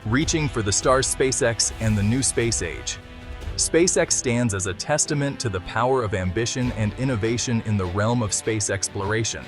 reaching for the stars. SpaceX and the new space age. SpaceX stands as a testament to the power of ambition and innovation in the realm of space exploration.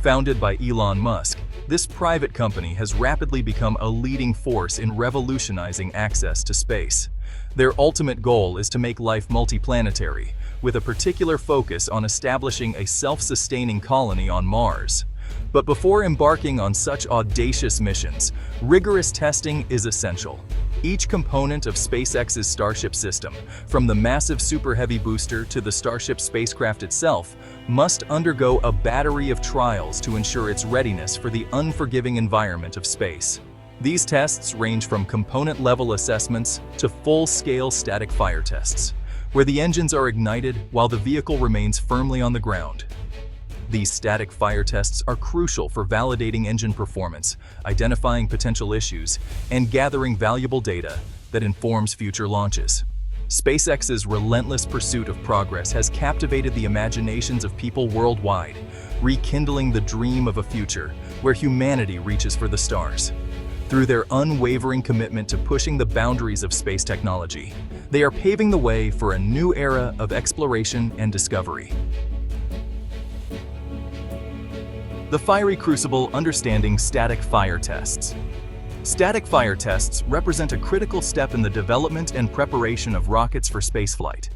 Founded by Elon Musk, this private company has rapidly become a leading force in revolutionizing access to space. Their ultimate goal is to make life multiplanetary, with a particular focus on establishing a self-sustaining colony on Mars. But before embarking on such audacious missions, rigorous testing is essential. Each component of SpaceX's Starship system, from the massive Super Heavy booster to the Starship spacecraft itself, must undergo a battery of trials to ensure its readiness for the unforgiving environment of space. These tests range from component-level assessments to full-scale static fire tests, where the engines are ignited while the vehicle remains firmly on the ground. These static fire tests are crucial for validating engine performance, identifying potential issues, and gathering valuable data that informs future launches. SpaceX's relentless pursuit of progress has captivated the imaginations of people worldwide, rekindling the dream of a future where humanity reaches for the stars. Through their unwavering commitment to pushing the boundaries of space technology, they are paving the way for a new era of exploration and discovery. The fiery crucible understanding static fire tests. Static fire tests represent a critical step in the development and preparation of rockets for spaceflight.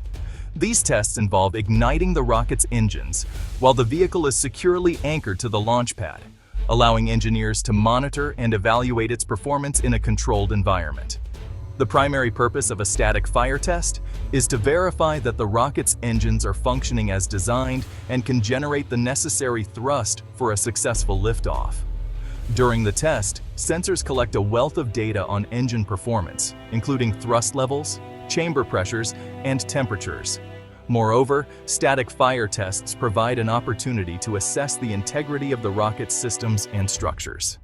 These tests involve igniting the rocket's engines while the vehicle is securely anchored to the launch pad, allowing engineers to monitor and evaluate its performance in a controlled environment. The primary purpose of a static fire test is to verify that the rocket's engines are functioning as designed and can generate the necessary thrust for a successful liftoff. During the test, sensors collect a wealth of data on engine performance, including thrust levels, chamber pressures, and temperatures. Moreover, static fire tests provide an opportunity to assess the integrity of the rocket's systems and structures.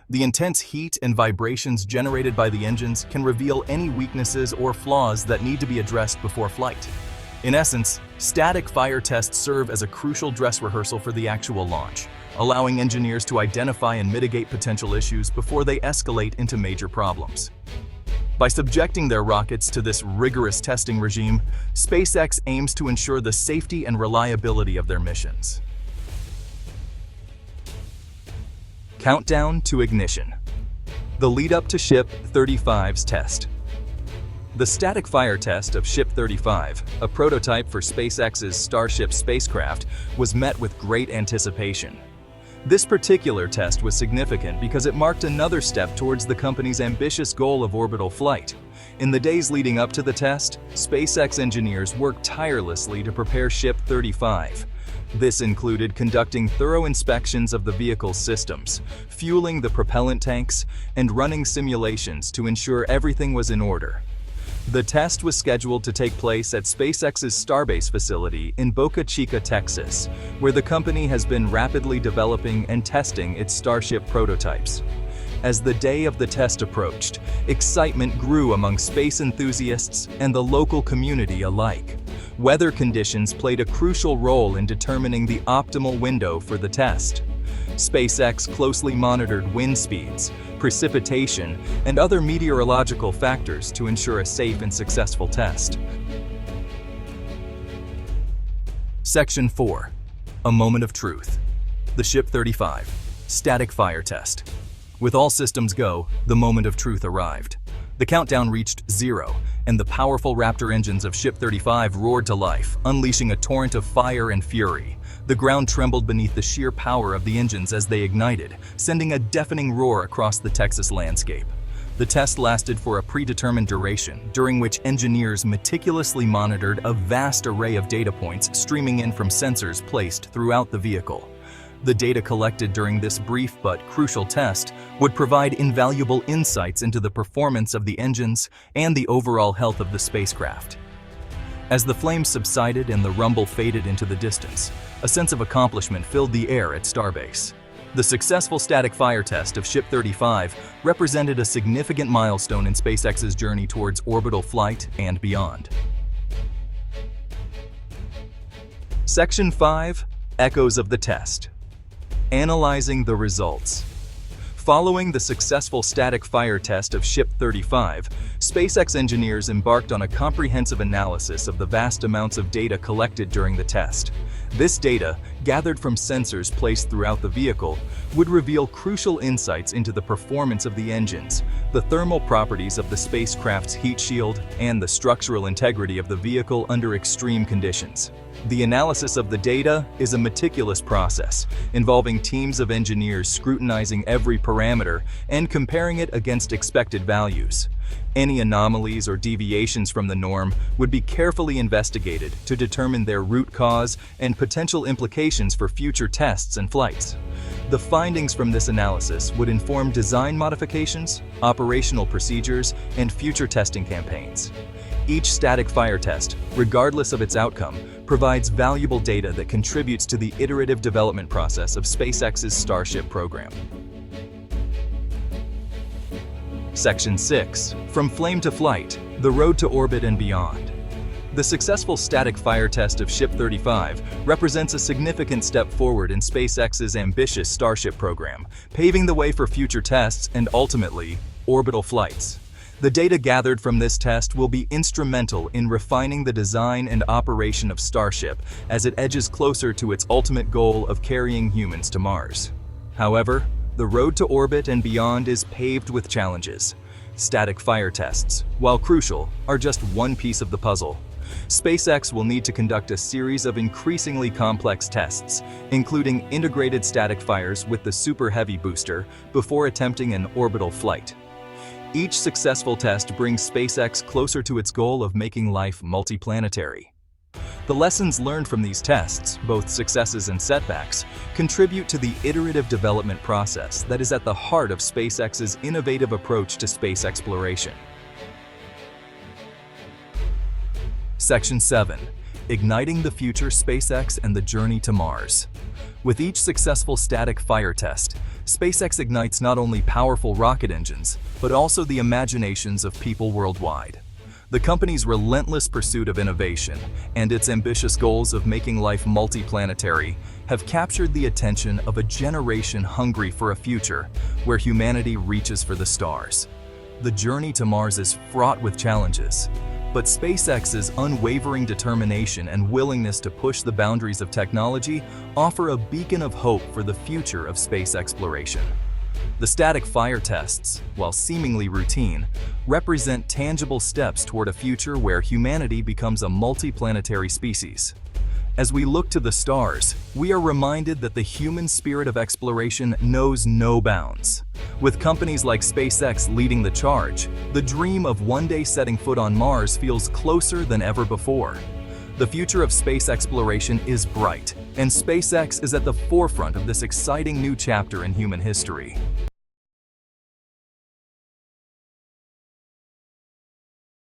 The intense heat and vibrations generated by the engines can reveal any weaknesses or flaws that need to be addressed before flight. In essence, static fire tests serve as a crucial dress rehearsal for the actual launch, allowing engineers to identify and mitigate potential issues before they escalate into major problems. By subjecting their rockets to this rigorous testing regime, SpaceX aims to ensure the safety and reliability of their missions. Countdown to ignition. The lead-up to Ship 35's test. The static fire test of Ship 35, a prototype for SpaceX's Starship spacecraft, was met with great anticipation. This particular test was significant because it marked another step towards the company's ambitious goal of orbital flight. In the days leading up to the test, SpaceX engineers worked tirelessly to prepare Ship 35. This included conducting thorough inspections of the vehicle's systems, fueling the propellant tanks, and running simulations to ensure everything was in order. The test was scheduled to take place at SpaceX's Starbase facility in Boca Chica, Texas, where the company has been rapidly developing and testing its Starship prototypes. As the day of the test approached, excitement grew among space enthusiasts and the local community alike. Weather conditions played a crucial role in determining the optimal window for the test. SpaceX closely monitored wind speeds, precipitation, and other meteorological factors to ensure a safe and successful test. Section 4. A moment of truth. The Ship 35. Static fire test. With all systems go, the moment of truth arrived. The countdown reached 0, and the powerful Raptor engines of Ship 35 roared to life, unleashing a torrent of fire and fury. The ground trembled beneath the sheer power of the engines as they ignited, sending a deafening roar across the Texas landscape. The test lasted for a predetermined duration, during which engineers meticulously monitored a vast array of data points streaming in from sensors placed throughout the vehicle. The data collected during this brief but crucial test would provide invaluable insights into the performance of the engines and the overall health of the spacecraft. As the flames subsided and the rumble faded into the distance, a sense of accomplishment filled the air at Starbase. The successful static fire test of Ship 35 represented a significant milestone in SpaceX's journey towards orbital flight and beyond. Section 5. Echoes of the test. Analyzing the results. Following the successful static fire test of Ship 35, SpaceX engineers embarked on a comprehensive analysis of the vast amounts of data collected during the test. This data, gathered from sensors placed throughout the vehicle, would reveal crucial insights into the performance of the engines, the thermal properties of the spacecraft's heat shield, and the structural integrity of the vehicle under extreme conditions. The analysis of the data is a meticulous process, involving teams of engineers scrutinizing every parameter and comparing it against expected values. Any anomalies or deviations from the norm would be carefully investigated to determine their root cause and potential implications for future tests and flights. The findings from this analysis would inform design modifications, operational procedures, and future testing campaigns. Each static fire test, regardless of its outcome, provides valuable data that contributes to the iterative development process of SpaceX's Starship program. Section 6. From Flame to Flight, the Road to Orbit and Beyond. The successful static fire test of Ship 35 represents a significant step forward in SpaceX's ambitious Starship program, paving the way for future tests and, ultimately, orbital flights. The data gathered from this test will be instrumental in refining the design and operation of Starship as it edges closer to its ultimate goal of carrying humans to Mars. However, the road to orbit and beyond is paved with challenges. Static fire tests, while crucial, are just one piece of the puzzle. SpaceX will need to conduct a series of increasingly complex tests, including integrated static fires with the Super Heavy booster, before attempting an orbital flight. Each successful test brings SpaceX closer to its goal of making life multiplanetary. The lessons learned from these tests, both successes and setbacks, contribute to the iterative development process that is at the heart of SpaceX's innovative approach to space exploration. Section 7. Igniting the Future SpaceX and the Journey to Mars. With each successful static fire test, SpaceX ignites not only powerful rocket engines, but also the imaginations of people worldwide. The company's relentless pursuit of innovation and its ambitious goals of making life multiplanetary have captured the attention of a generation hungry for a future where humanity reaches for the stars. The journey to Mars is fraught with challenges, but SpaceX's unwavering determination and willingness to push the boundaries of technology offer a beacon of hope for the future of space exploration. The static fire tests, while seemingly routine, represent tangible steps toward a future where humanity becomes a multiplanetary species. As we look to the stars, we are reminded that the human spirit of exploration knows no bounds. With companies like SpaceX leading the charge, the dream of one day setting foot on Mars feels closer than ever before. The future of space exploration is bright, and SpaceX is at the forefront of this exciting new chapter in human history.